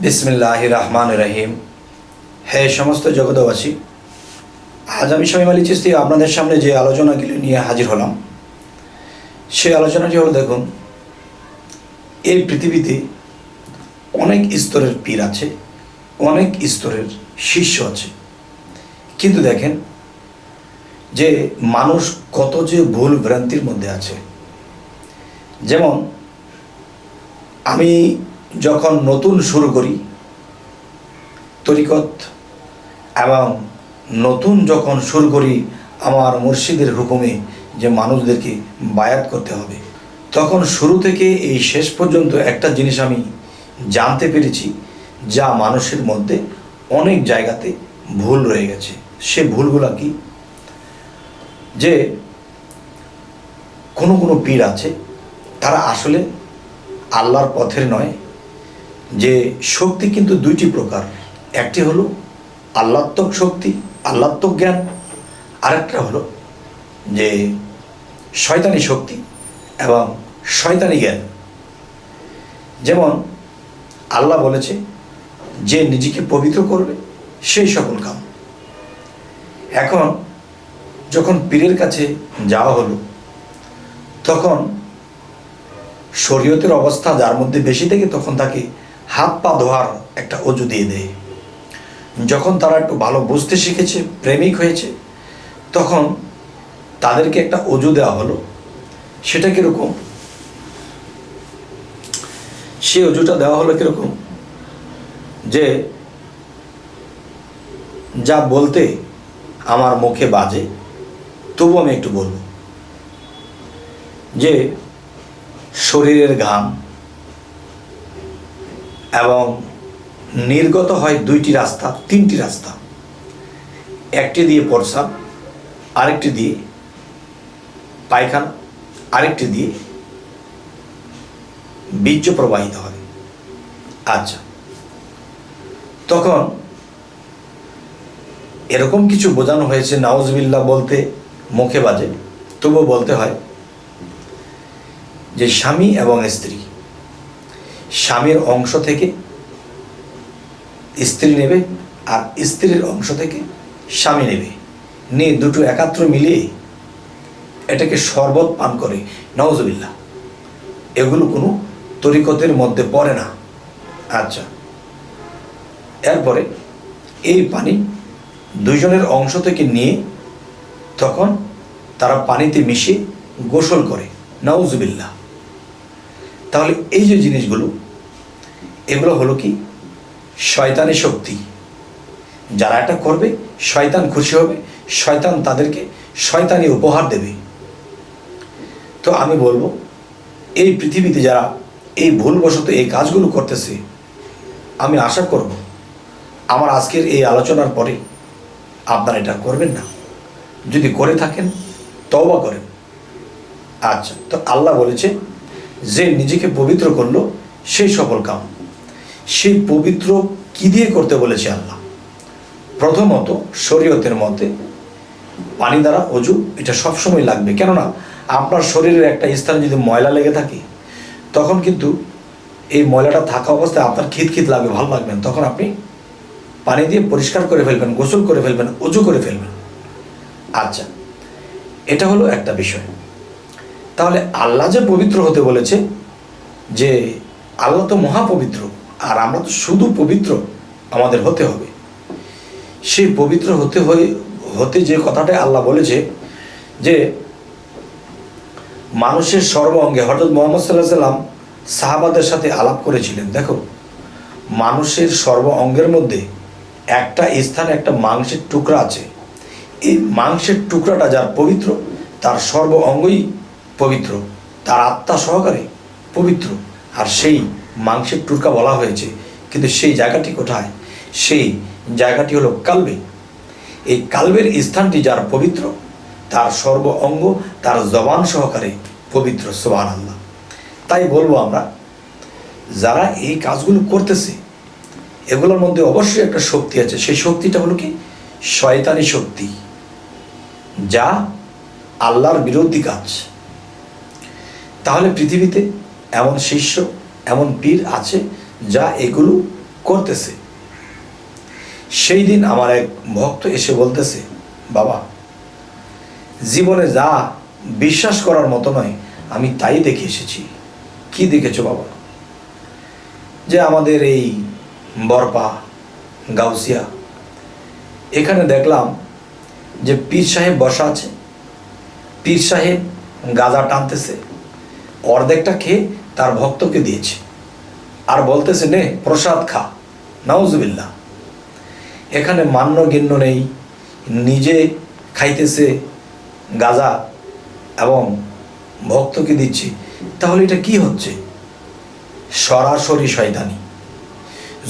বিসমিল্লাহির রহমানির রহিম। হে সমস্ত জগতবাসী, আজ আমি শামীম আলী চিশতি আপনাদের সামনে যে আলোচনাগুলি নিয়ে হাজির হলাম, সেই আলোচনাটি হলো, দেখুন, এই পৃথিবীতে অনেক স্তরের পীর আছে, অনেক স্তরের শিষ্য আছে, কিন্তু দেখেন যে মানুষ কত যে ভুল ভ্রান্তির মধ্যে আছে। যেমন আমি যখন নতুন শুরু করি তরিকত, এবং নতুন যখন শুরু করি আমার মুর্শিদের হুকুমে যে মানুষদেরকে বায়াত করতে হবে, তখন শুরু থেকে এই শেষ পর্যন্ত একটা জিনিস আমি জানতে পেরেছি, যা মানুষের মধ্যে অনেক জায়গাতে ভুল রয়ে গেছে। সে ভুলগুলো কি? যে কোনো পীর আছে, তারা আসলে আল্লাহর পথের নয়। যে শক্তি কিন্তু দুইটি প্রকার, একটি হলো আল্লাত্মক শক্তি, আল্লাত্মক জ্ঞান, আরেকটা হলো যে শয়তানি শক্তি এবং শয়তানি জ্ঞান। যেমন আল্লাহ বলেছে যে নিজেকে পবিত্র করবে সেই সকল কাম। এখন যখন পীরের কাছে যাওয়া হলো, তখন শরীয়তের অবস্থা যার মধ্যে বেশি থেকে তখন তাকে হাত পা ধোয়ার একটা অজু দিয়ে দেয়। যখন তারা একটু ভালো বুঝতে শিখেছে, প্রেমিক হয়েছে, তখন তাদেরকে একটা অজু দেওয়া হলো। সেটা কীরকম? সে অজুটা দেওয়া হলো কীরকম? যে যা বলতে আমার মুখে বাজে, তবু আমি একটু বলবো। যে শরীরের ঘাম এবং নির্গত হয় দুইটি রাস্তা, তিনটি রাস্তা, একটি দিয়ে প্রস্রাব, আরেকটি দিয়ে পায়খানা, আরেকটি দিয়ে বীর্য প্রবাহিত হয়। আচ্ছা, তখন এরকম কিছু বোঝানো হয়েছে, নাউজুবিল্লাহ বলতে মুখে বাজে, তবুও বলতে হয় যে স্বামী এবং স্ত্রী, স্বামীর অংশ থেকে স্ত্রী নেবে আর স্ত্রীর অংশ থেকে স্বামী নেবে, নিয়ে দুটো একাত্র মিলিয়ে এটাকে শরবত পান করে। নাউজুবিল্লাহ, এগুলো কোনো তরিকতের মধ্যে পড়ে না। আচ্ছা, এরপরে এই পানি দুইজনের অংশ থেকে নিয়ে তখন তারা পানিতে মিশিয়ে গোসল করে। নাউজুবিল্লাহ। তাহলে এই যে জিনিসগুলো, এগুলো হলো কি? শয়তানি শক্তি। যারা এটা করবে, শয়তান খুশি হবে, শয়তান তাদেরকে শয়তানি উপহার দেবে। তো আমি বলবো, এই পৃথিবীতে যারা এই ভুলবশত এই কাজগুলো করতেছে, আমি আশা করব আমার আজকের এই আলোচনার পরে আপনারা এটা করবেন না। যদি করে থাকেন, তওবা করেন। আচ্ছা, তো আল্লাহ বলেছে যে নিজেকে পবিত্র করলো সেই সফল কাম। সেই পবিত্র কি দিয়ে করতে বলেছে আল্লাহ? প্রথমত শরীয়তের মধ্যে পানি দ্বারা অজু, এটা সবসময় লাগবে। কেননা আপনার শরীরের একটা স্থানে যদি ময়লা লেগে থাকে, তখন কিন্তু এই ময়লাটা থাকা অবস্থায় আপনার খিতখিত লাগবে, ভালো লাগবে না। তখন আপনি পানি দিয়ে পরিষ্কার করে ফেলবেন, গোসল করে ফেলবেন, অজু করে ফেলবেন। আচ্ছা, এটা হলো একটা বিষয়। তাহলে আল্লাহ যে পবিত্র হতে বলেছে, যে আল্লাহ তো মহাপবিত্র, আর আমরা তো শুধু পবিত্র আমাদের হতে হবে। সেই পবিত্র হতে যে কথাটা আল্লাহ বলেছে, যে মানুষের সর্ব অঙ্গে, হযরত মুহাম্মদ সাল্লাল্লাহু আলাইহি সাল্লাম সাহাবাদের সাথে আলাপ করেছিলেন। দেখো, মানুষের সর্ব অঙ্গের মধ্যে একটা স্থানে একটা মাংসের টুকরা আছে। এই মাংসের টুকরাটা যার পবিত্র, তার সর্ব অঙ্গই পবিত্র, তার আত্মা সহকারে পবিত্র। আর সেই মাংসের টুকরা বলা হয়েছে, কিন্তু সেই জায়গাটি কোথায়? সেই জায়গাটি হলো কালবে। এই কালবের স্থানটি যার পবিত্র, তার সর্ব অঙ্গ তার জবান সহকারে পবিত্র। সুবহানাল্লাহ। তাই বলবো, আমরা যারা এই কাজগুলো করতেছে, এগুলোর মধ্যে অবশ্যই একটা শক্তি আছে। সেই শক্তিটা হলো কি? শয়তানি শক্তি, যা আল্লাহর বিরোধী কাজ। তাহলে পৃথিবীতে এমন শিষ্য, এমন পীর আছে যা এগুলো করতেছে। সেই দিন আমার এক ভক্ত এসে বলতেছে, বাবা, জীবনে যা বিশ্বাস করার মতো নয় আমি তাই দেখে এসেছি। কি দেখেছো বাবা? যে আমাদের এই বরপা গাউসিয়া, এখানে দেখলাম যে পীর সাহেব বসা আছে, পীর সাহেব গাঁজা টানতেছে, অর্ধেকটা খেয়ে তার ভক্তকে দিয়েছে আর বলতেছে, নে প্রসাদ খা। নাউজুবিল্লাহ। এখানে মান্য গণ্য নেই, নিজে খাইতেছে গাঁজা এবং ভক্তকে দিচ্ছে। তাহলে এটা কি হচ্ছে? সরাসরি শয়তানি।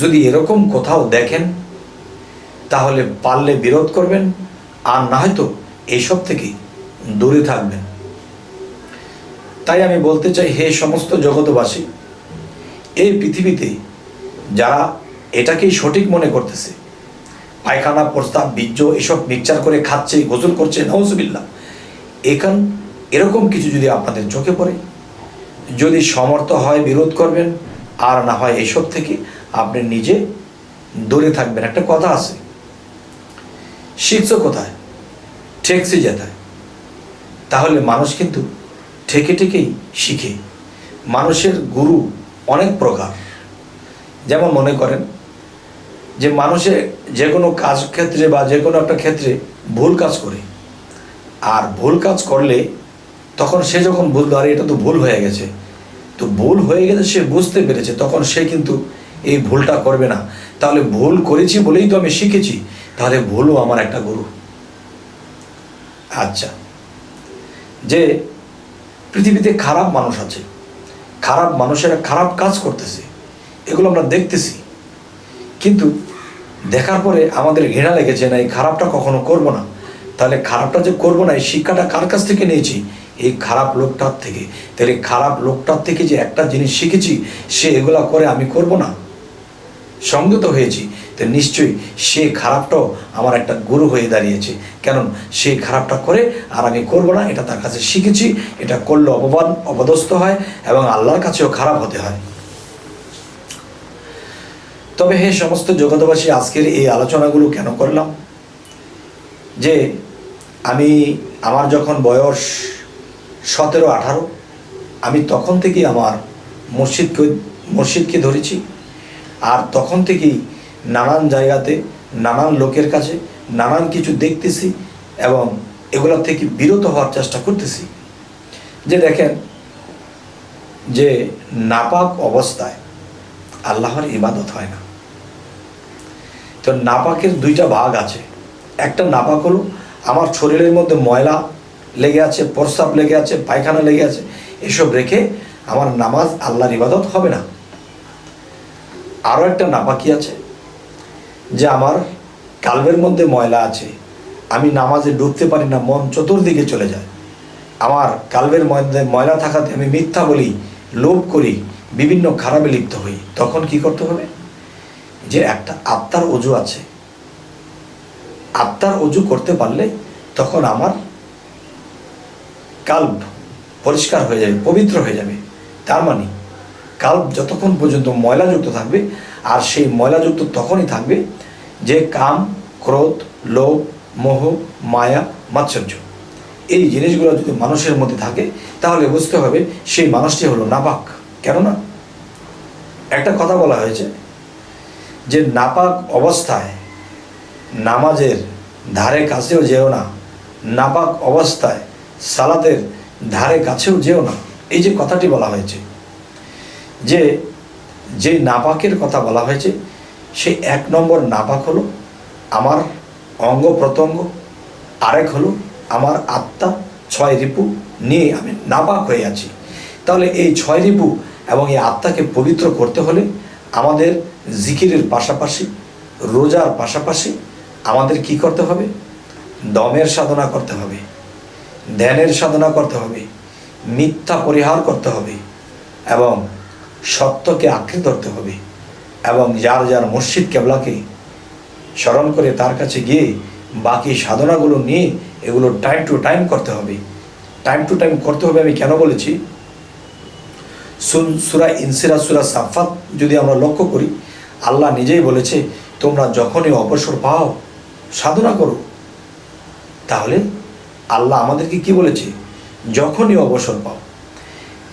যদি এরকম কোথাও দেখেন তাহলে পারলে বিরোধ করবেন, আর না হয়তো এইসব থেকে দূরে থাকবেন। তাই আমি বলতে চাই, হে সমস্ত জগতবাসী, এই পৃথিবীতে যারা এটাকেই সঠিক মনে করতেছে, পায়খানা প্রস্তাব বীর্য এসব মিক্সচার করে খাচ্ছে, গোসল করছে, নাউজুবিল্লাহ, এরকম কিছু যদি আপনাদের চোখে পড়ে, যদি সমর্থ হয় বিরোধ করবেন, আর না হয় এইসব থেকে আপনি নিজে দূরে থাকবেন। একটা কথা আছে, শিখছো কোথায়? ঠেকছি যেথায়। তাহলে মানুষ কিন্তু ঠেকে ঠেকেই শিখে। মানুষের গুরু অনেক প্রকার। যেমন মনে করেন যে মানুষে যে কোনো কাজ ক্ষেত্রে বা যে কোনো একটা ক্ষেত্রে ভুল কাজ করে, আর ভুল কাজ করলে তখন সে যখন বুঝলো আর এটা তো ভুল হয়ে গেছে, তো ভুল হয়ে গেছে সে বুঝতে পেরেছে, তখন সে কিন্তু এই ভুলটা করবে না। তাহলে ভুল করেছি বলেই তো আমি শিখেছি, তাহলে ভুলও আমার একটা গুরু। আচ্ছা, যে পৃথিবীতে খারাপ মানুষ আছে, খারাপ মানুষেরা খারাপ কাজ করতেছে, এগুলো আমরা দেখতেছি, কিন্তু দেখার পরে আমাদের ঘৃণা লেগেছে, না এই খারাপটা কখনো করব না। তাহলে খারাপটা যে করবো না, এই শিক্ষাটা কার কাছ থেকে নিয়েছি? এই খারাপ লোকটার থেকে। তাহলে খারাপ লোকটার থেকে যে একটা জিনিস শিখেছি, সে এগুলা করে আমি করব না, সংযত হয়েছি, তো নিশ্চয়ই সে খারাপটাও আমার একটা গুরু হয়ে দাঁড়িয়েছে। কারণ সেই খারাপটা করে আর আমি করব না, এটা তার কাছে শিখেছি। এটা করলে অপদস্থ হয় এবং আল্লাহর কাছেও খারাপ হতে হয়। তবে হে সমস্ত জগতবাসী, আজকের এই আলোচনাগুলো কেন করলাম? যে আমার যখন বয়স 17-18, আমি তখন থেকেই আমার মসজিদকে ধরেছি, আর তখন থেকেই নানান জায়গাতে নানান লোকের কাছে নানান কিছু দেখতেছি এবং এগুলোর থেকে বিরত হওয়ার চেষ্টা করতেছি। যে দেখেন, যে নাপাক অবস্থায় আল্লাহর ইবাদত হয় না। তো নাপাকের দুইটা ভাগ আছে। একটা নাপাক হলো আমার শরীরের মধ্যে ময়লা লেগে আছে, প্রস্রাব লেগে আছে, পায়খানা লেগে আছে, এসব রেখে আমার নামাজ আল্লাহর ইবাদত হবে না। আরও একটা নাপাকি আছে, যে আমার কালবের মধ্যে ময়লা আছে, আমি নামাজে ডুবতে পারি না, মন চতুর্দিকে চলে যায়। আমার কালবের মধ্যে ময়লা থাকাতে আমি মিথ্যা বলি, লোভ করি, বিভিন্ন খারাপে লিপ্ত হই। তখন কি করতে হবে? যে একটা আত্মার অজু আছে, আত্মার অজু করতে পারলে তখন আমার কাল্ব পরিষ্কার হয়ে যাবে, পবিত্র হয়ে যাবে। তার মানে কাল্ব যতক্ষণ পর্যন্ত ময়লাযুক্ত থাকবে, আর সেই ময়লাযুক্ত তখনই থাকবে যে কাম, ক্রোধ, লোভ, মোহ, মায়া, মাৎসর্য, এই জিনিসগুলো যদি মানুষের মধ্যে থাকে, তাহলে বুঝতে হবে সেই মানুষটি হলো নাপাক। কেননা একটা কথা বলা হয়েছে যে নাপাক অবস্থায় নামাজের ধারে কাছেও যেও না, নাপাক অবস্থায় সালাতের ধারে কাছেও যেও না। এই যে কথাটি বলা হয়েছে, যে নাপাকের কথা বলা হয়েছে, সেই 1 নম্বর নাপাক হলো আমার অঙ্গ প্রত্যঙ্গ, আরেক হলো আমার আত্মা, 6 রিপু নিয়ে আমি নাপাক হয়ে আছি। তাহলে এই 6 রিপু এবং এই আত্মাকে পবিত্র করতে হলে আমাদের জিকিরের পাশাপাশি, রোজার পাশাপাশি আমাদের কি করতে হবে? দমের সাধনা করতে হবে, ধ্যানের সাধনা করতে হবে, মিথ্যা পরিহার করতে হবে এবং সত্যকে আঁকড়ে ধরতে হবে, এবং যার যার মুর্শিদ কেবলাকে স্মরণ করে তার কাছে গিয়ে বাকি সাধনাগুলো নিয়ে এগুলো টাইম টু টাইম করতে হবে। টাইম টু টাইম করতে হবে আমি কেন বলেছি? সূরা ইনসিরাজ, সূরা সাফাত যদি আমরা লক্ষ্য করি, আল্লাহ নিজেই বলেছে তোমরা যখনই অবসর পাও সাধনা করো। তাহলে আল্লাহ আমাদেরকে কি বলেছে? যখনই অবসর পাও।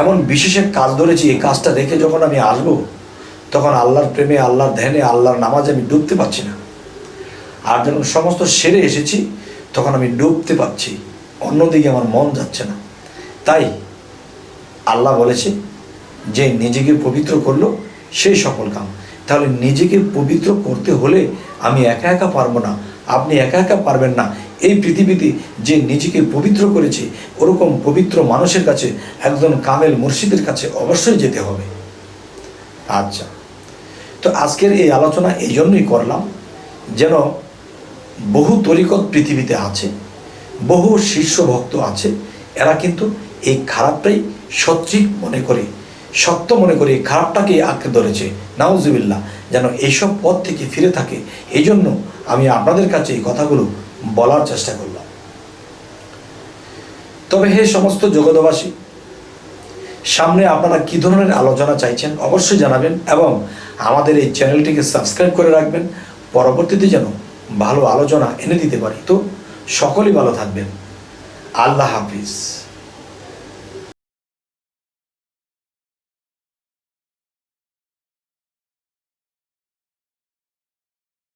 এমন বিশেষ এক কাজ ধরেছি, এই কাজটা রেখে যখন আমি আসব তখন আল্লাহর প্রেমে, আল্লাহর ধ্যানে, আল্লাহর নামাজে আমি ডুবতে পারছি না। আর যখন সমস্ত সেরে এসেছি তখন আমি ডুবতে পারছি, অন্যদিকে আমার মন যাচ্ছে না। তাই আল্লাহ বলেছে যে নিজেকে পবিত্র করলো সেই সফল কাম। তাহলে নিজেকে পবিত্র করতে হলে আমি একা একা পারবো না, আপনি একা একা পারবেন না। এই পৃথিবীতে যে নিজেকে পবিত্র করেছে ওরকম পবিত্র মানুষের কাছে, একজন কামেল মুর্শিদের কাছে অবশ্যই যেতে হবে। আচ্ছা, তো আজকের এই আলোচনা এই জন্যই করলাম যেন বহু তরিকত পৃথিবীতে আছে, বহু শিষ্য ভক্ত আছে, এরা কিন্তু এই খারাপটাই সঠিক মনে করে, সত্য মনে করে এই খারাপটাকেই আঁকড়ে ধরেছে। নাউজুবিল্লাহ, যেন এইসব পথ থেকে ফিরে থাকে। এই জন্য আমি আপনাদের কাছে এই কথাগুলো বলার চেষ্টা করলাম। তবে হে সমস্ত জগতবাসী, সামনে আপনারা কী ধরনের আলোচনা চাইছেন অবশ্যই জানাবেন এবং আমাদের এই চ্যানেলটিকে সাবস্ক্রাইব করে রাখবেন, পরবর্তীতে যেন ভালো আলোচনা এনে দিতে পারি। তো সকলেই ভালো থাকবেন। আল্লাহ হাফিজ।